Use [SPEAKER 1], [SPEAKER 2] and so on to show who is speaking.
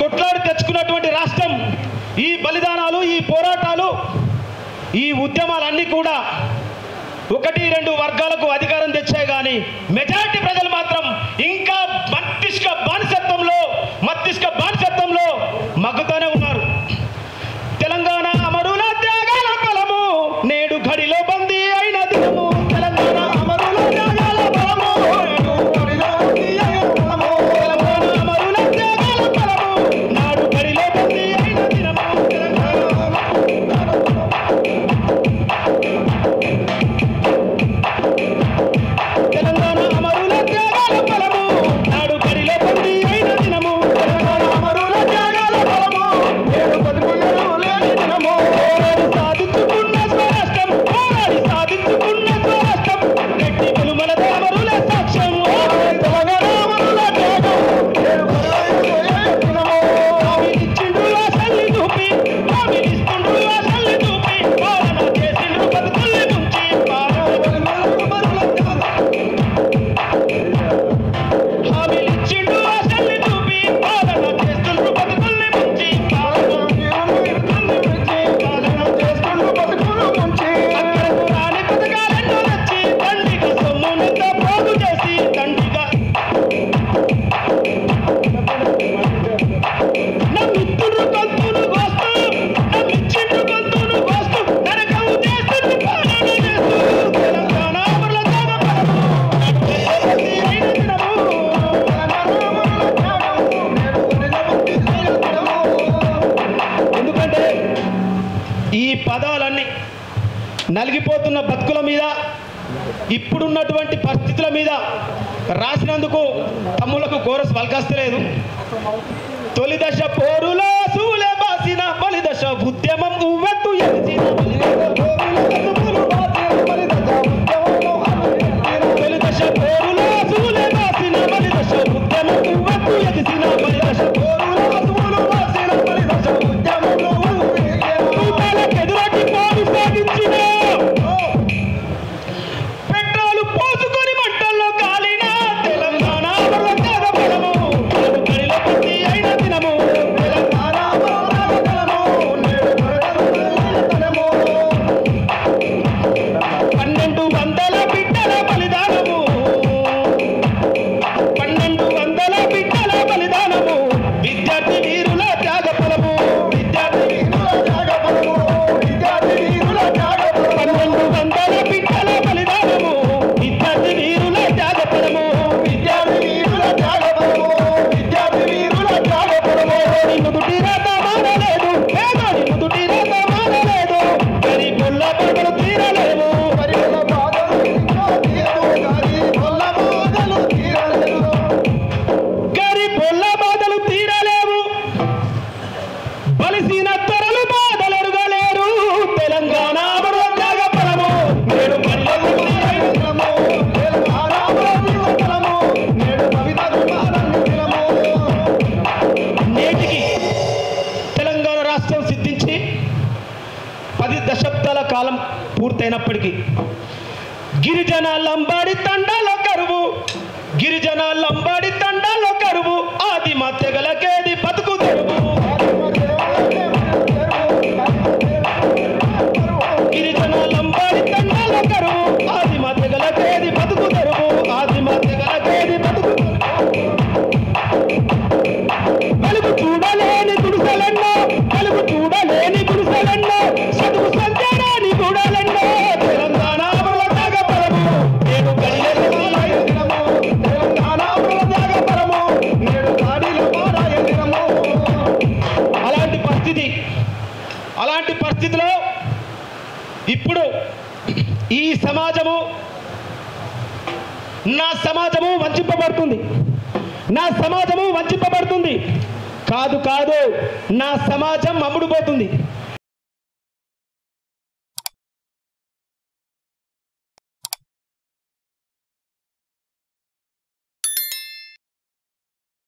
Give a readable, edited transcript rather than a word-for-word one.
[SPEAKER 1] కొట్లాడి తెచ్చుకున్నటువంటి రాష్ట్రం. ఈ బలిదానాలు, ఈ పోరాటాలు, ఈ ఉద్యమాలన్నీ కూడా 1-2 వర్గాలకు అధికారం తెచ్చాయి. కానీ మెజారిటీ ప్రజలు మాత్రం ఇంకా మస్తిష్క బానిసత్వంలో మగ్గుతూనే ఉన్నారు. తెలంగాణ అమరుల త్యాగాల ఫలము నేడు ఘడిలో బందీ అయిన దినము. తెలంగాణ అమరుల త్యాగాల ఫలము నేడు ఘడిలో బందీ అయిన దినము. తెలంగాణ అమరుల త్యాగాల ఫలము నాడు ఘడిలో బందీ అయిన దినము. తెలంగాణ అమరుల త్యాగాల ఫలము నాడు ఘడిలో బందీ అయిన దినము. తెలంగాణ అమరుల త్యాగాల ఫలము నేడు బతుకున్నను లేని దినము. పోరాడి సాధించుకున్న స్వరాష్ట్రం గట్టి వెలుమల అమరుల సాక్ష్యం. తెలంగాణ అమరుల త్యాగం నేడు బరువైపోయే దినము. హామీలిచ్చిండ్రు ఆశల్ని చూపి, హామీలిస్తుండ్రు ఆశల్ని చూపి, పాలన చేసిండ్రు బతుకుల్ని ముంచి. హామీలిచ్చిండ్రు ఆశల్ని చూపి, పాలన చేస్తుండ్రు బతుకుల్ని ముంచి. అక్కడకు రాని పథకాలెన్నో తెచ్చి తండ్రిగా సొమ్మునంతా పోగు చేసి తండ్రిగా నమ్మిచ్చిండ్రు గొంతును కోస్తూ నరకం చేస్తుండ్రు పాలన చేస్తూ. తెలంగాణ అమరుల త్యాగ ఫలము అయిన దినము. ఎందుకంటే ఈ పదాలన్నీ నలిగిపోతున్న బతుకుల మీద, ఇప్పుడున్నటువంటి పరిస్థితుల మీద రాసినందుకు తమ్ములకు కోరస్ వల్కస్తలేదు. తొలి దశ పోరులో సూలే బాసిన, బలి దశ ఉద్యమం ఉవ్వెత్తు ఎదిసిన. తొలి దశ పోరులో సూలే బాసిన, బలి దశ ఉద్యమం ఉవ్వెత్తు ఎదిసిన. బలి దశ పోరులో సూలు బాసిన, బలి దశ ఉద్యమంలో ఎదురటి పోరు సాగించిన. పెట్రోలు పోసుకొని మంటల్లో కాలిన తెలంగాణ అమరుల త్యాగ ఫలము నేడు ఘడిలో బందీ అయిన దినము. తెలంగాణ అమరుల త్యాగ ఫలము నేడు ఘడిలో బందీ అయిన దినము. 1200 బిడ్డల బలిదానము, 1200 బిడ్డల బలిదానము. విద్యార్థి వీరుల త్యాగ ఫలము, విద్యార్థి వీరుల త్యాగ ఫలము, విద్యార్థి వీరుల త్యాగ ఫలము. 1200 బిడ్డల బలిదానము, విద్యార్థి వీరుల త్యాగ ఫలము, విద్యార్థి వీరుల త్యాగ ఫలము, విద్యార్థి వీరుల త్యాగ ఫలము. నుదుటి రాత మానలేదు, పేదోడి నుదుటి రాత మానలేదు, గరీబుల బాధలు తీరలేవు. గరీబుల బాధలు తీరలేవు, బలిసిన త్వరలు బాధలెరుగలేరు. తెలంగాణ అమరుల త్యాగ ఫలము నేడు ఘడిలో బందీ అయిన దినము. తెలంగాణ అమరుల ఫలము నేడు కవిత విమానం దినము. నేటికి తెలంగాణ రాష్ట్రం సిద్ధించి 10 దశాబ్దాల కాలం పూర్తయినప్పటికీ గిరిజన లంబాడి తండాల కరువు, గిరిజన లంబాడి తండాల కరువు, ఆదిమ తెగలకేది బతుకు తెరువు. గిరిజన లంబాడి తండాల కరువు, ఆదిమ తెగలకేది బతుకు తెరువు, ఆదిమ తెగలకేది బతుకు తెరువు. వెలుగు చూడలేని గుడిసెలెన్నో, వెలుగు చూడలేని గుడిసెలెన్నో, చదువు సంధ్యారాని గూడాలెన్నో. తెలంగాణ అమరుల త్యాగ ఫలము నేడు ఘడిలో బందీ అయిన దినము. తెలంగాణ అమరుల త్యాగ ఫలము నేడు ఘడిలో బందీ అయిన దినము. అలాంటి పరిస్థితిలో ఇప్పుడు ఈ సమాజము, నా సమాజము వంచింపబడుతుంది, నా సమాజము వంచింపబడుతుంది. కాదు, నా సమాజం అమ్ముడుపోతుంది.